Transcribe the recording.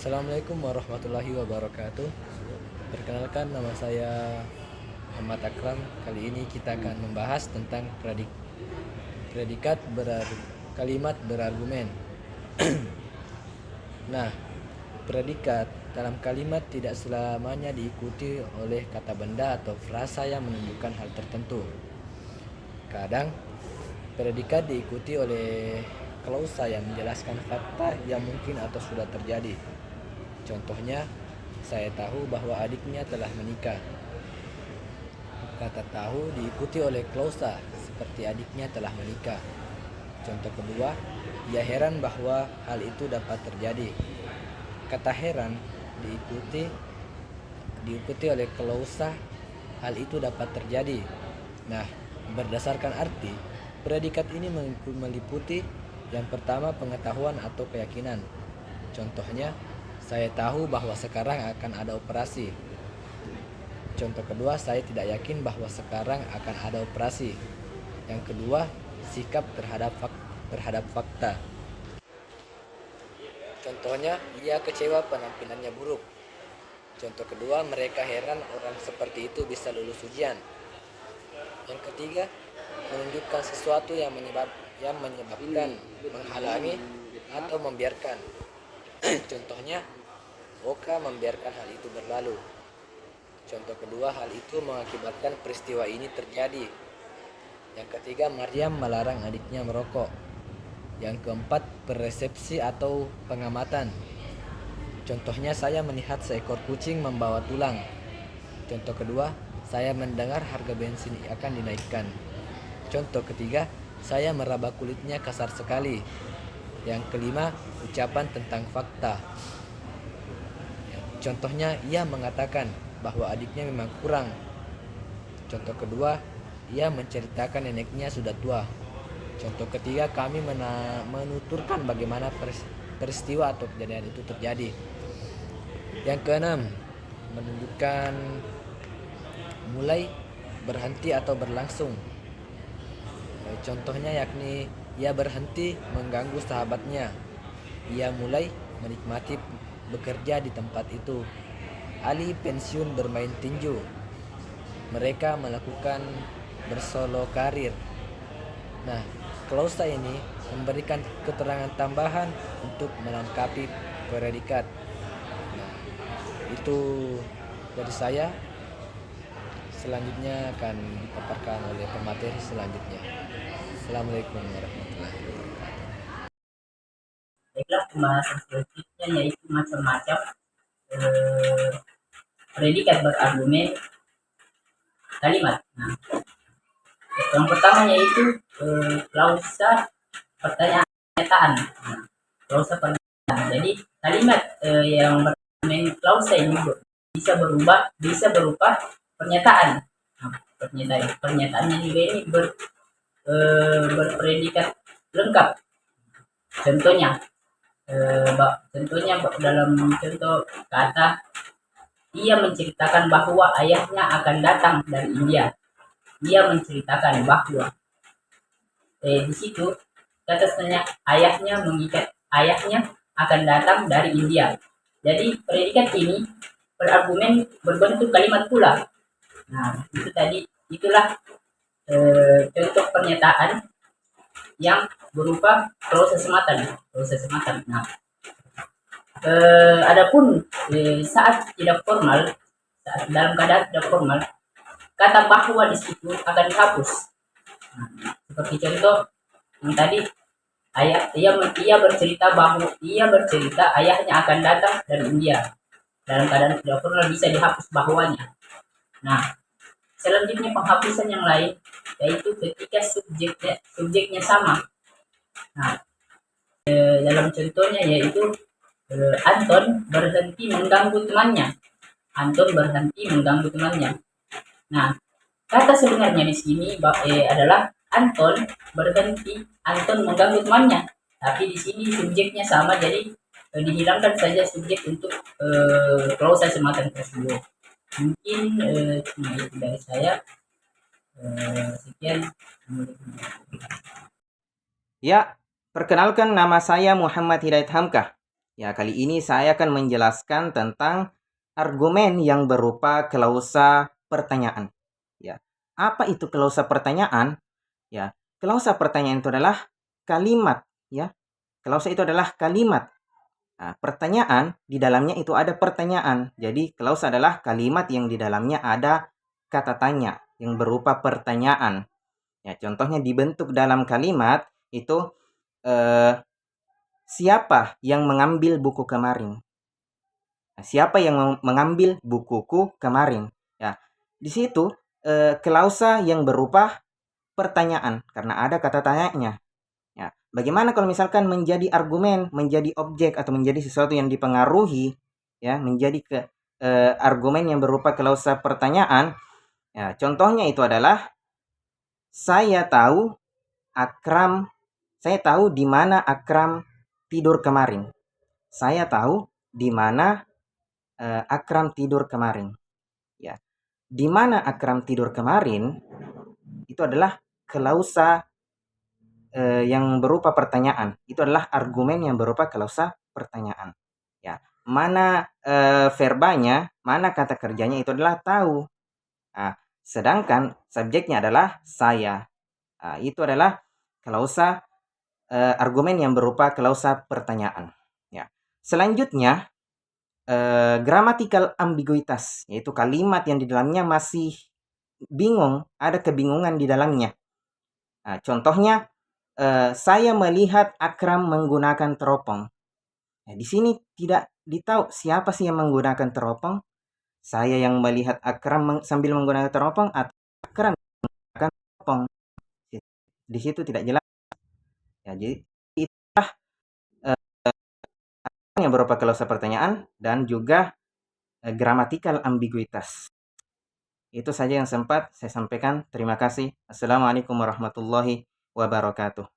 Assalamualaikum warahmatullahi wabarakatuh. Perkenalkan, nama saya Muhammad Akram. Kali ini kita akan membahas tentang predikat kalimat berargumen. Nah, predikat dalam kalimat tidak selamanya diikuti oleh kata benda atau frasa yang menunjukkan hal tertentu. Kadang predikat diikuti oleh klausa yang menjelaskan fakta yang mungkin atau sudah terjadi. Contohnya, saya tahu bahwa adiknya telah menikah. Kata tahu diikuti oleh klausa seperti adiknya telah menikah. Contoh kedua, ia heran bahwa hal itu dapat terjadi. Kata heran diikuti oleh klausa hal itu dapat terjadi. Nah, berdasarkan arti, predikat ini meliputi yang pertama pengetahuan atau keyakinan. Contohnya, saya tahu bahwa sekarang akan ada operasi. Contoh kedua, saya tidak yakin bahwa sekarang akan ada operasi. Yang kedua, sikap terhadap fakta. Contohnya, ia kecewa penampilannya buruk. Contoh kedua, mereka heran orang seperti itu bisa lulus ujian. Yang ketiga, menunjukkan sesuatu yang menyebabkan, menghalangi, atau membiarkan. Contohnya, Oka membiarkan hal itu berlalu. Contoh kedua, hal itu mengakibatkan peristiwa ini terjadi. Yang ketiga, Maryam melarang adiknya merokok. Yang keempat, persepsi atau pengamatan. Contohnya, saya melihat seekor kucing membawa tulang. Contoh kedua, saya mendengar harga bensin akan dinaikkan. Contoh ketiga, saya meraba kulitnya kasar sekali. Yang kelima, ucapan tentang fakta. Contohnya, ia mengatakan bahwa adiknya memang kurang. Contoh kedua, ia menceritakan neneknya sudah tua. Contoh ketiga, kami menuturkan bagaimana peristiwa atau kejadian itu terjadi. Yang keenam, menunjukkan mulai, berhenti atau berlangsung. Contohnya yakni ia berhenti mengganggu sahabatnya. Ia mulai menikmati bekerja di tempat itu. Ali pensiun bermain tinju. Mereka melakukan bersolo karir. Nah, klausa ini memberikan keterangan tambahan untuk melengkapi predikat. Nah, itu dari saya. Selanjutnya akan dipaparkan oleh pemateri selanjutnya. Assalamualaikum warahmatullahi wabarakatuh. Baiklah, pembahasan selanjutnya yaitu macam-macam eh, predikat berargumen kalimat. Nah, yang pertama yaitu klausa pernyataan. Nah, klausa pernyataan. Jadi kalimat yang berargumen klausa ini bisa berupa pernyataan. Nah, pernyataannya juga ini berpredikat lengkap. Contohnya, dalam contoh kata, ia menceritakan bahwa ayahnya akan datang dari India. Ia menceritakan bahwa di situ kata sebenarnya ayahnya mengikat ayahnya akan datang dari India. Jadi predikat ini berargumen berbentuk kalimat pula. Nah, itu tadi itulah contoh pernyataan yang berupa proses sematan. Nah, adapun saat dalam keadaan tidak formal, kata bahwa di situ akan dihapus. Nah, seperti contoh yang tadi, ia bercerita ayahnya akan datang dari India. Dalam keadaan tidak formal bisa dihapus bahwanya. Nah, selanjutnya penghapusan yang lain yaitu ketika subjeknya sama. Nah, dalam contohnya yaitu Anton berhenti mengganggu temannya. Nah, kata sebenarnya di sini adalah Anton mengganggu temannya. Tapi di sini subjeknya sama, jadi dihilangkan saja subjek untuk klausa semacam tersebut. Mungkin cuma itu dari saya. Sekian. Ya, perkenalkan nama saya Muhammad Hidayat Hamkah. Ya, kali ini saya akan menjelaskan tentang argumen yang berupa klausa pertanyaan. Ya, apa itu klausa pertanyaan? Ya, klausa pertanyaan itu adalah kalimat. Ya, klausa itu adalah kalimat. Nah, pertanyaan di dalamnya itu ada pertanyaan. Jadi klausa adalah kalimat yang di dalamnya ada kata tanya yang berupa pertanyaan. Ya, contohnya dibentuk dalam kalimat itu siapa yang mengambil buku kemarin? Nah, siapa yang mengambil bukuku kemarin? Ya, di situ klausa yang berupa pertanyaan karena ada kata tanyanya. Ya, bagaimana kalau misalkan menjadi argumen, menjadi objek atau menjadi sesuatu yang dipengaruhi, ya, menjadi argumen yang berupa klausa pertanyaan? Ya, contohnya itu adalah saya tahu Akram, saya tahu di mana Akram tidur kemarin. Saya tahu di mana Akram tidur kemarin. Ya, di mana Akram tidur kemarin itu adalah klausa yang berupa pertanyaan. Itu adalah argumen yang berupa klausa pertanyaan. Ya, mana verbanya, mana kata kerjanya itu adalah tahu. Nah, sedangkan subjeknya adalah saya. Nah, itu adalah klausa argumen yang berupa klausa pertanyaan. Ya. Selanjutnya gramatikal ambiguitas, yaitu kalimat yang di dalamnya masih bingung, ada kebingungan di dalamnya. Nah, contohnya saya melihat Akram menggunakan teropong. Nah, di sini tidak ditahu siapa sih yang menggunakan teropong. Saya yang melihat Akram sambil menggunakan teropong atau Akram menggunakan teropong. Di situ tidak jelas. Ya, jadi itulah yang berupa klausa pertanyaan dan juga gramatikal ambiguitas. Itu saja yang sempat saya sampaikan. Terima kasih. Assalamualaikum warahmatullahi wabarakatuh.